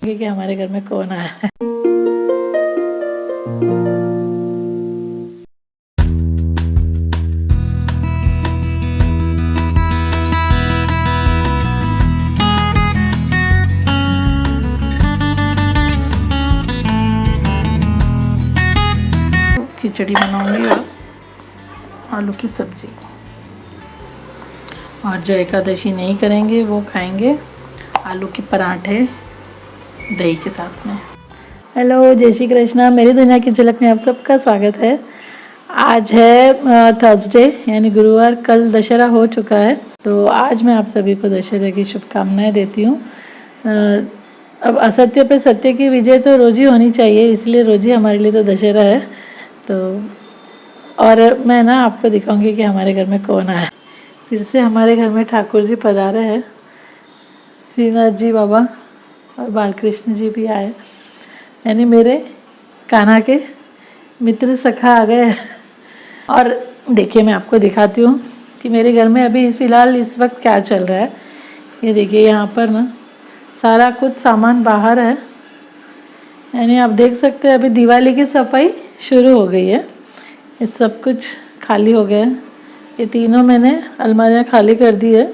कि हमारे घर में कौन आया है। खिचड़ी बनाऊंगी और आलू की सब्जी। और जो एकादशी नहीं करेंगे वो खाएंगे आलू के पराठे दही के साथ में। हेलो, जय श्री कृष्णा। मेरी दुनिया की झलक में आप सबका स्वागत है। आज है थर्सडे यानी गुरुवार। कल दशहरा हो चुका है, तो आज मैं आप सभी को दशहरे की शुभकामनाएं देती हूँ। अब असत्य पे सत्य की विजय तो रोज ही होनी चाहिए, इसलिए रोज ही हमारे लिए तो दशहरा है। तो और मैं ना आपको दिखाऊंगी कि हमारे घर में कौन आया है। फिर से हमारे घर में ठाकुर जी पधारे हैं। श्रीनाथ जी बाबा और बालकृष्ण जी भी आए, यानी मेरे कान्हा के मित्र सखा आ गए। और देखिए, मैं आपको दिखाती हूँ कि मेरे घर में अभी फ़िलहाल इस वक्त क्या चल रहा है। ये देखिए, यहाँ पर ना सारा कुछ सामान बाहर है, यानी आप देख सकते हैं अभी दिवाली की सफाई शुरू हो गई है। ये सब कुछ खाली हो गया है। ये तीनों मैंने अलमारियाँ खाली कर दी है।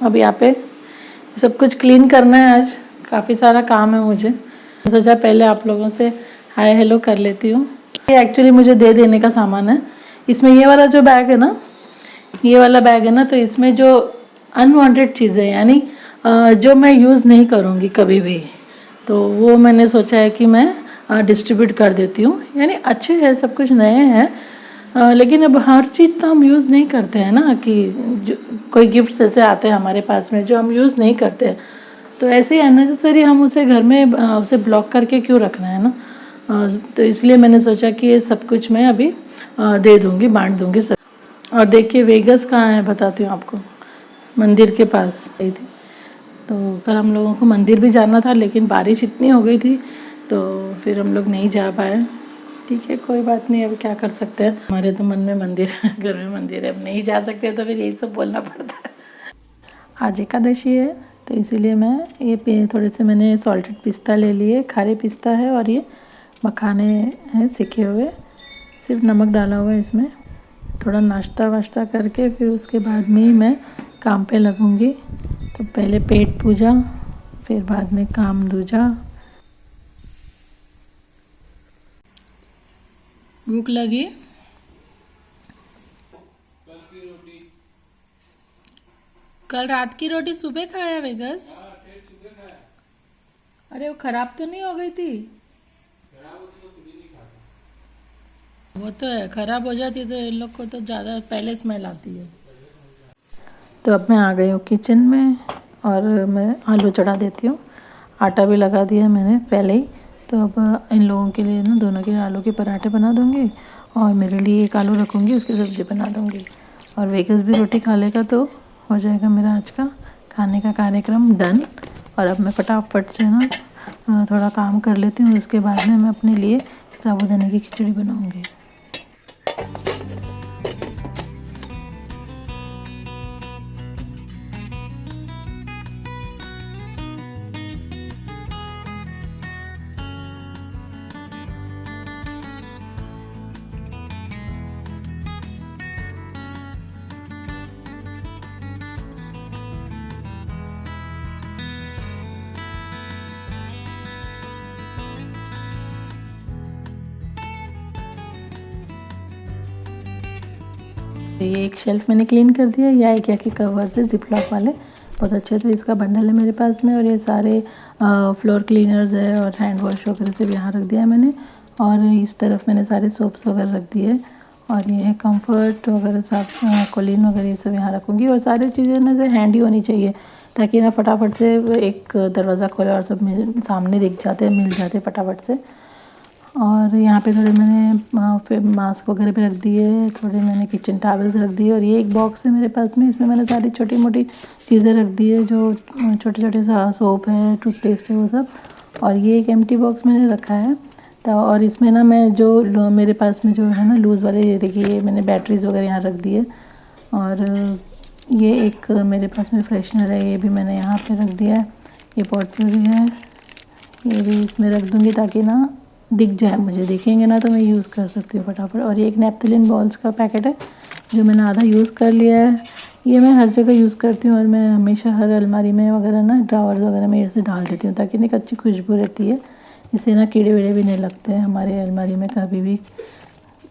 अब यहाँ पे सब कुछ क्लीन करना है। आज काफ़ी सारा काम है मुझे। सोचा पहले आप लोगों से हाय हेलो कर लेती हूँ। ये एक्चुअली मुझे दे देने का सामान है। इसमें ये वाला जो बैग है ना, ये वाला बैग है ना, तो इसमें जो अनवांटेड चीज़ें यानी जो मैं यूज़ नहीं करूँगी कभी भी, तो वो मैंने सोचा है कि मैं डिस्ट्रीब्यूट कर देती हूँ। यानी अच्छे हैं, सब कुछ नए हैं, लेकिन अब हर चीज़ तो हम यूज़ नहीं करते हैं ना, कि जो कोई गिफ्ट्स ऐसे आते हैं हमारे पास में जो हम यूज़ नहीं करते हैं, तो ऐसे ही अननेसेसरी हम उसे घर में उसे ब्लॉक करके क्यों रखना है ना। तो इसलिए मैंने सोचा कि ये सब कुछ मैं अभी दे दूँगी, बांट दूँगी सब। और देखिए वेगस कहाँ है बताती हूँ आपको, मंदिर के पास गई थी। तो कल हम लोगों को मंदिर भी जाना था, लेकिन बारिश इतनी हो गई थी तो फिर हम लोग नहीं जा पाए। ठीक है, कोई बात नहीं, अब क्या कर सकते हैं। हमारे तो मन में मंदिर घर में मंदिर है, अब नहीं जा सकते तो फिर यही सब बोलना पड़ता है। आज एकादशी है, तो इसीलिए मैं ये थोड़े से मैंने सॉल्टेड पिस्ता ले लिए, खारे पिस्ता है, और ये मखाने हैं सेके हुए, सिर्फ नमक डाला हुआ है इसमें। थोड़ा नाश्ता वाश्ता करके फिर उसके बाद में ही मैं काम पे लगूंगी। तो पहले पेट पूजा, फिर बाद में काम दूजा। भूख लगी? कल रात की रोटी सुबह खाया वेगस? अरे वो खराब तो नहीं हो गई थी? वो तो है, खराब हो जाती तो इन लोग को तो ज़्यादा पहले स्मेल आती है। तो अब मैं आ गई हूँ किचन में और मैं आलू चढ़ा देती हूँ। आटा भी लगा दिया मैंने पहले ही। तो अब इन लोगों के लिए ना, दोनों के लिए आलू के पराठे बना दूँगी और मेरे लिए एक आलू रखूँगी, उसकी सब्ज़ी बना दूँगी। और वेगस भी रोटी खा लेगा तो हो जाएगा मेरा आज का खाने का कार्यक्रम डन। और अब मैं फटाफट से ना थोड़ा काम कर लेती हूँ, उसके बाद में मैं अपने लिए साबूदाने की खिचड़ी बनाऊँगी। तो ये एक शेल्फ मैंने क्लीन कर दिया। या एक के कवर्स है जिप लॉक वाले, बहुत अच्छे थे। इसका बंडल है मेरे पास में। और ये सारे फ्लोर क्लीनर्स है और हैंड वॉश वगैरह से भी यहाँ रख दिया है मैंने। और इस तरफ मैंने सारे सोप्स वगैरह रख दिए। और ये है कम्फर्ट वगैरह, साफ कोलिन वगैरह, ये सब यहाँ रखूँगी। और सारी चीज़ें ना से हैंडी होनी चाहिए, ताकि ना फटाफट से एक दरवाज़ा खोले और सब मेरे सामने दिख जाते, मिल जाते फटाफट से। और यहाँ पे थोड़े मैंने फिर मास्क वगैरह भी रख दिए, थोड़े मैंने किचन टॉवल्स रख दिए। और ये एक बॉक्स है मेरे पास में, इसमें मैंने सारी छोटी मोटी चीज़ें रख दी है, जो छोटे छोटे सोप है, टूथपेस्ट है, वो सब। और ये एक एम्प्टी बॉक्स मैंने रखा है। तो और इसमें ना मैं जो मेरे पास में जो है ना लूज़ वाले, ये देखिए मैंने बैटरीज वगैरह यहाँ रख दिए। और ये एक मेरे पास में फ्रेशनर है, ये भी मैंने यहाँ पे रख दिया है। ये पॉटरी है, ये भी इसमें रख दूँगी ताकि ना दिख जाए, मुझे दिखेंगे ना तो मैं यूज़ कर सकती हूँ फटाफट। और ये एक नैप्थेलिन बॉल्स का पैकेट है जो मैंने आधा यूज़ कर लिया है। ये मैं हर जगह यूज़ करती हूँ और मैं हमेशा हर अलमारी में वगैरह ना ड्रावर्स वगैरह में ऐसे डाल देती हूँ ताकि एक अच्छी खुशबू रहती है। इससे ना कीड़े वीड़े भी नहीं लगते हैं हमारे अलमारी में कभी भी।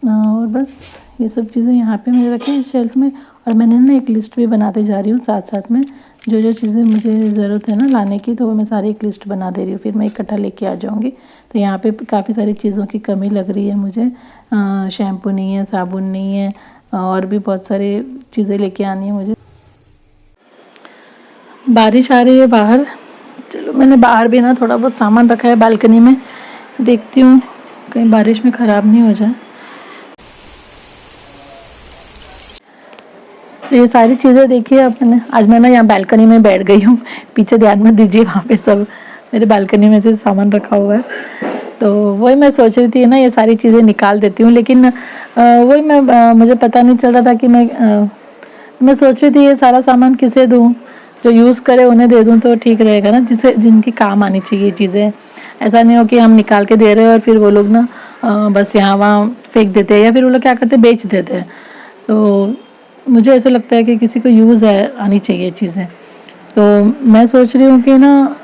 और बस ये सब चीज़ें यहाँ पे मैंने रखी हैं शेल्फ में। और मैंने ना एक लिस्ट भी बनाते जा रही हूँ साथ साथ में, जो जो चीज़ें मुझे ज़रूरत है ना लाने की, तो वो मैं सारी एक लिस्ट बना दे रही हूँ, फिर मैं इकट्ठा लेके आ जाऊँगी। तो यहाँ पे काफ़ी सारी चीज़ों की कमी लग रही है मुझे। शैम्पू नहीं है, साबुन नहीं है, और भी बहुत सारी चीज़ें लेके आनी है मुझे। बारिश आ रही है बाहर, चलो मैंने बाहर भी ना थोड़ा बहुत सामान रखा है बालकनी में, देखती हूँ कहीं बारिश में ख़राब नहीं हो जाए। तो ये सारी चीज़ें देखिए अब मैंने, आज मैं ना यहाँ बालकनी में बैठ गई हूँ, पीछे ध्यान मत दीजिए, वहाँ पे सब मेरे बालकनी में से सामान रखा हुआ है। तो वही मैं सोच रही थी ना ये सारी चीज़ें निकाल देती हूँ, लेकिन वही मुझे पता नहीं चल रहा था कि मैं सोच रही थी ये सारा सामान किसे दूँ, जो यूज़ करे उन्हें दे दूँ तो ठीक रहेगा ना, जिनकी काम आनी चाहिए चीज़ें। ऐसा नहीं हो कि हम निकाल के दे रहे हैं और फिर वो लोग ना बस यहाँ वहाँ फेंक देते हैं, या फिर वो लोग क्या करते हैं बेच देते हैं। तो मुझे ऐसा लगता है कि किसी को यूज़ आनी चाहिए चीज़ें। तो मैं सोच रही हूँ कि ना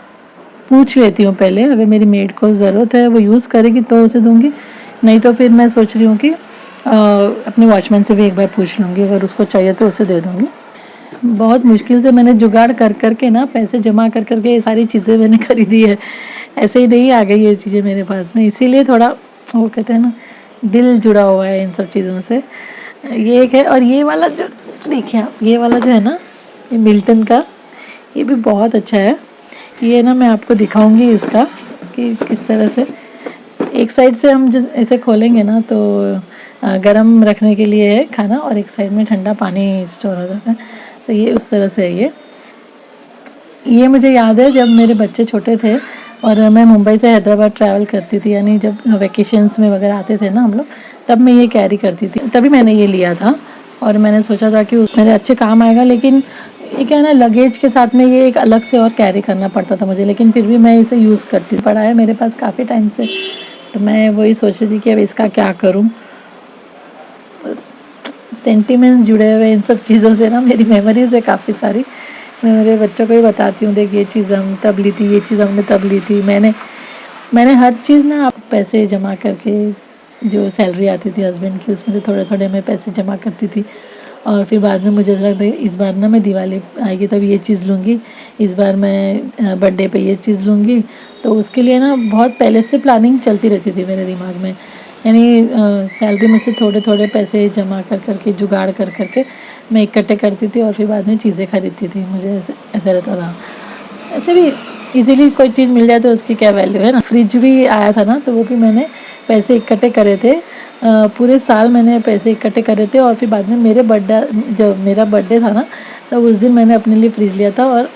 पूछ लेती हूँ पहले, अगर मेरी मेड को ज़रूरत है वो यूज़ करेगी तो उसे दूँगी, नहीं तो फिर मैं सोच रही हूँ कि अपने वॉचमैन से भी एक बार पूछ लूँगी, अगर उसको चाहिए तो उसे दे दूँगी। बहुत मुश्किल से मैंने जुगाड़ कर कर के ना पैसे जमा कर कर के ये सारी चीज़ें मैंने खरीदी है, ऐसे ही नहीं आ गई ये चीज़ें मेरे पास में, इसीलिए थोड़ा वो कहते हैं ना दिल जुड़ा हुआ है इन सब चीज़ों से। ये एक है, और ये वाला जो देखिए आप, ये वाला जो है ना, ये मिल्टन का, ये भी बहुत अच्छा है। ये ना मैं आपको दिखाऊंगी इसका कि किस तरह से एक साइड से हम जिस ऐसे खोलेंगे ना तो गरम रखने के लिए है खाना, और एक साइड में ठंडा पानी स्टोर हो जाता है। तो ये उस तरह से है। ये मुझे याद है जब मेरे बच्चे छोटे थे और मैं मुंबई से हैदराबाद ट्रैवल करती थी, यानी जब वैकेशंस में वगैरह आते थे ना हम लोग, तब मैं ये कैरी करती थी, तभी मैंने ये लिया था। और मैंने सोचा था कि मेरे अच्छे काम आएगा, लेकिन ये क्या है ना, लगेज के साथ में ये एक अलग से और कैरी करना पड़ता था मुझे, लेकिन फिर भी मैं इसे यूज़ करती पड़ा है मेरे पास काफ़ी टाइम से। तो मैं वही सोच रही थी कि अब इसका क्या करूँ। बस सेंटिमेंट्स जुड़े हुए इन सब चीज़ों से ना, मेरी मेमोरीज है काफ़ी सारी। मैं मेरे बच्चों को ही बताती हूँ, देख ये चीज़ हम तब ली थी, ये चीज़ हमने तब ली थी। मैंने हर चीज़ ना पैसे जमा करके, जो सैलरी आती थी हस्बैंड की उसमें से थोड़े थोड़े मैं पैसे जमा करती थी, और फिर बाद में मुझे ऐसा लगता है इस बार ना मैं दिवाली आएगी तब ये चीज़ लूँगी, इस बार मैं बर्थडे पे ये चीज़ लूँगी। तो उसके लिए ना बहुत पहले से प्लानिंग चलती रहती थी मेरे दिमाग में, यानी सैलरी में से थोड़े थोड़े पैसे जमा कर करके, जुगाड़ कर करके मैं इकट्ठे करती थी और फिर बाद में चीज़ें खरीदती थी। मुझे ऐसा रहता था। ऐसे भी इजीली कोई चीज़ मिल जाए तो उसकी क्या वैल्यू है ना। फ्रिज भी आया था ना, तो वो भी मैंने पैसे इकट्ठे करे थे, पूरे साल मैंने पैसे इकट्ठे करे थे, और फिर बाद में जब मेरा बर्थडे था ना, तो उस दिन मैंने अपने लिए फ्रिज लिया था, और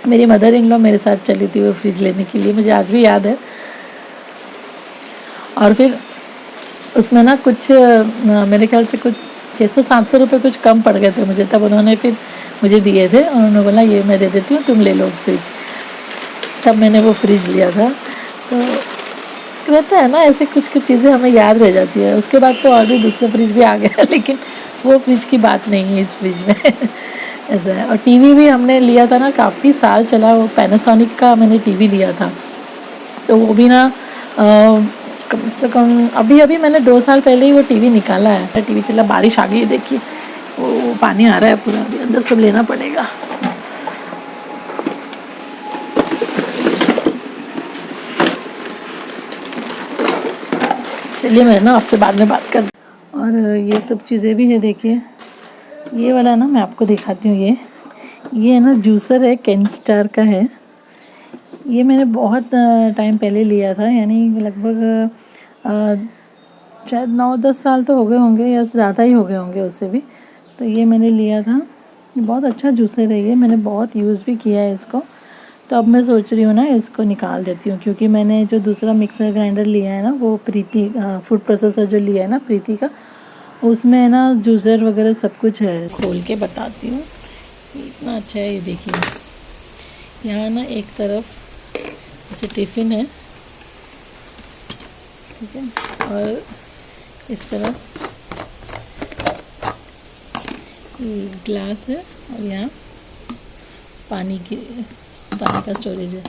मेरी मदर इन लॉ मेरे साथ चली थी वो फ्रिज लेने के लिए, मुझे आज भी याद है। और फिर उसमें ना कुछ मेरे ख्याल से कुछ 600-700 रुपये कुछ कम पड़ गए थे मुझे, तब उन्होंने फिर मुझे दिए थे, और उन्होंने बोला ये मैं दे देती हूँ, तुम ले लो फ्रिज। तब मैंने वो फ्रिज लिया था। तो रहता है ना ऐसे कुछ कुछ चीज़ें हमें याद रह जाती है। उसके बाद तो और भी दूसरे फ्रिज भी आ गया, लेकिन वो फ्रिज की बात नहीं है इस फ्रिज में। ऐसा है। और टीवी भी हमने लिया था ना, काफ़ी साल चला, वो पैनासोनिक का मैंने टीवी लिया था। तो वो भी ना कम से कम अभी अभी मैंने 2 साल पहले ही वो टीवी निकाला है। टीवी चला, बारिश आ गई है देखिए, वो पानी आ रहा है पूरा, अभी अंदर सब लेना पड़ेगा। चलिए मैं ना आपसे बाद में बात कर। और ये सब चीज़ें भी है देखिए, ये वाला ना मैं आपको दिखाती हूँ। ये है ना जूसर है, कैनस्टार का है। ये मैंने बहुत टाइम पहले लिया था, यानी लगभग शायद 9-10 साल तो हो गए होंगे, या ज़्यादा ही हो गए होंगे उससे भी। तो ये मैंने लिया था, ये बहुत अच्छा जूसर है, ये मैंने बहुत यूज़ भी किया है इसको। तो अब मैं सोच रही हूँ ना इसको निकाल देती हूँ, क्योंकि मैंने जो दूसरा मिक्सर ग्राइंडर लिया है ना, वो प्रीति फूड प्रोसेसर जो लिया है ना प्रीति का, उसमें ना जूसर वगैरह सब कुछ है। खोल के बताती हूँ, इतना अच्छा है। ये देखिए, यहाँ ना एक तरफ जैसे टिफ़िन है, ठीक है, और इस तरफ ये ग्लास है और यहाँ पानी का स्टोरेज है।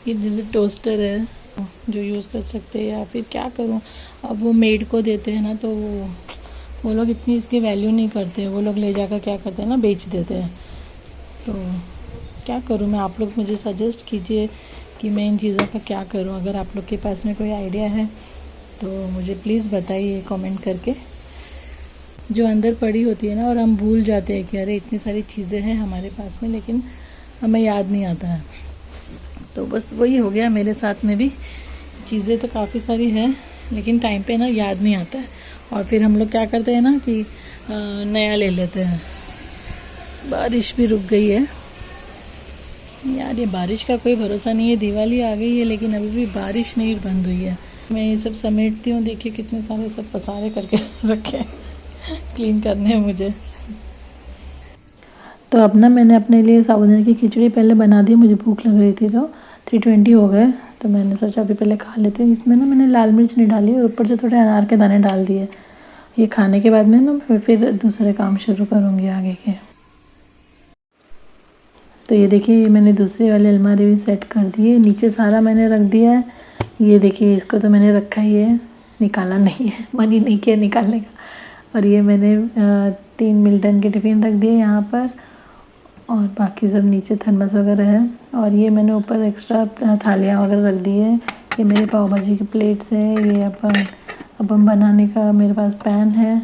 ये जैसे टोस्टर है जो यूज़ कर सकते हैं, या फिर क्या करूँ, अब वो मेड को देते हैं ना, तो वो लोग इतनी इसकी वैल्यू नहीं करते हैं। वो लोग ले जाकर क्या करते हैं ना, बेच देते हैं। तो क्या करूँ मैं, आप लोग मुझे सजेस्ट कीजिए कि मैं इन चीज़ों का क्या करूँ। अगर आप लोग के पास में कोई आइडिया है तो मुझे प्लीज़ बताइए कमेंट करके। जो अंदर पड़ी होती है ना, और हम भूल जाते हैं कि अरे इतनी सारी चीज़ें हैं हमारे पास में, लेकिन हमें याद नहीं आता है। तो बस वही हो गया मेरे साथ में भी। चीज़ें तो काफ़ी सारी हैं, लेकिन टाइम पे ना याद नहीं आता है, और फिर हम लोग क्या करते हैं ना कि नया ले लेते हैं। बारिश भी रुक गई है यार, ये बारिश का कोई भरोसा नहीं है। दिवाली आ गई है लेकिन अभी भी बारिश नहीं बंद हुई है। मैं ये सब समेटती हूँ, देखिए कितने सारे सब पसारे करके रखे क्लीन करने हैं मुझे। तो अब ना मैंने अपने लिए साबूदाने की खिचड़ी पहले बना दी। मुझे भूख लग रही थी, तो 3:20 हो गए, तो मैंने सोचा अभी पहले खा लेते हैं। इसमें ना मैंने लाल मिर्च नहीं डाली और ऊपर से थोड़े अनार के दाने डाल दिए। ये खाने के बाद में ना मैं फिर दूसरे काम शुरू करूँगी आगे के। तो ये देखिए, ये मैंने दूसरी वाली अलमारी भी सेट कर दी है। नीचे सारा मैंने रख दिया है। ये देखिए, इसको तो मैंने रखा ही है, निकाला नहीं है, मन ही नहीं किया निकालने का। और ये मैंने 3 मिल्टन के टिफ़िन रख दिए यहाँ पर, और बाकी सब नीचे थर्मस वगैरह है। और ये मैंने ऊपर एक्स्ट्रा थालियाँ वगैरह रख दी है। ये मेरे पाव भाजी की प्लेट्स है। ये अपन बनाने का मेरे पास पैन है,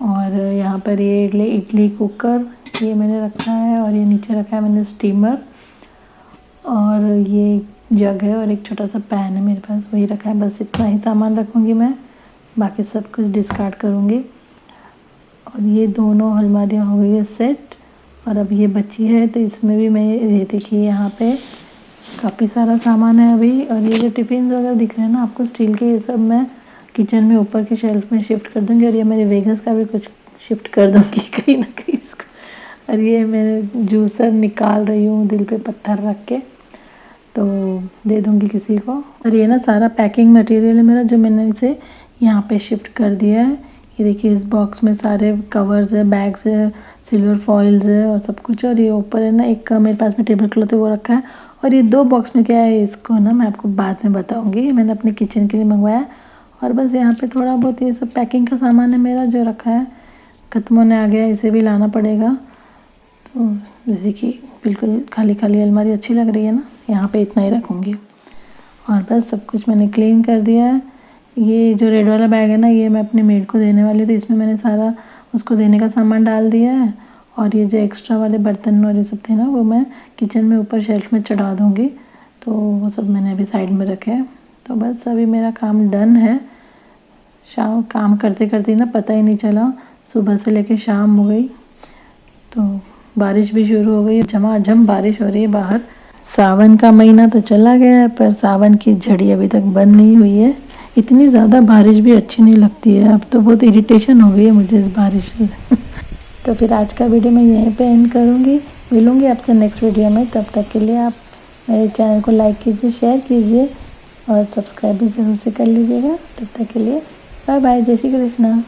और यहाँ पर ये इडली कुकर ये मैंने रखा है, और ये नीचे रखा है मैंने स्टीमर, और ये जग है, और एक छोटा सा पैन है मेरे पास, वही रखा है। बस इतना ही सामान रखूँगी मैं, बाकी सब कुछ डिस्कार्ड करूँगी। और ये दोनों अलमारियाँ हो गई है सेट, और अब ये बची है, तो इसमें भी मैं ये देखिए यहाँ पे काफ़ी सारा सामान है अभी। और ये जो टिफ़िन वगैरह दिख रहे हैं ना आपको स्टील के, ये सब मैं किचन में ऊपर की शेल्फ में शिफ्ट कर दूँगी। और ये मेरे वेगस का भी कुछ शिफ्ट कर दूँगी कहीं ना कहीं इसको। और ये मैं जूसर निकाल रही हूँ दिल पे पत्थर रख के, तो दे दूँगी किसी को। और ये ना सारा पैकिंग मटेरियल है मेरा, जो मैंने इसे यहाँ पे शिफ्ट कर दिया है। ये देखिए, इस बॉक्स में सारे कवर्स है, बैग्स है, सिल्वर फॉइल्स है और सब कुछ। और ये ऊपर है ना एक मेरे पास में टेबल क्लॉथ है, वो रखा है। और ये 2 बॉक्स में क्या है, इसको ना मैं आपको बाद में बताऊँगी। मैंने अपने किचन के लिए मंगवाया। और बस यहाँ पे थोड़ा बहुत ये सब पैकिंग का सामान है मेरा जो रखा है, ख़त्म होने आ गया, इसे भी लाना पड़ेगा। तो जैसे कि बिल्कुल खाली खाली अलमारी अच्छी लग रही है ना, यहाँ पे इतना ही रखूँगी। और बस सब कुछ मैंने क्लीन कर दिया है। ये जो रेड वाला बैग है ना, ये मैं अपने मेड को देने वाली थी, इसमें मैंने सारा उसको देने का सामान डाल दिया है। और ये जो एक्स्ट्रा वाले बर्तन और ये सब थे ना, वो मैं किचन में ऊपर शेल्फ में चढ़ा दूँगी। तो वो सब मैंने अभी साइड में रखे हैं। तो बस अभी मेरा काम डन है। शाम काम करते करते ना पता ही नहीं चला, सुबह से लेके शाम हो गई। तो बारिश भी शुरू हो गई, झमाझम बारिश हो रही है बाहर। सावन का महीना तो चला गया है, पर सावन की झड़ी अभी तक बंद नहीं हुई है। इतनी ज़्यादा बारिश भी अच्छी नहीं लगती है, अब तो बहुत इरिटेशन हो गई है मुझे इस बारिश से। तो फिर आज का वीडियो मैं यहीं पे एंड करूँगी। मिलूँगी आपसे नेक्स्ट वीडियो में। तब तक के लिए आप मेरे चैनल को लाइक कीजिए, शेयर कीजिए और सब्सक्राइब भी ज़रूर से कर लीजिएगा। तब तक के लिए बाय बाय, जय श्री कृष्णा।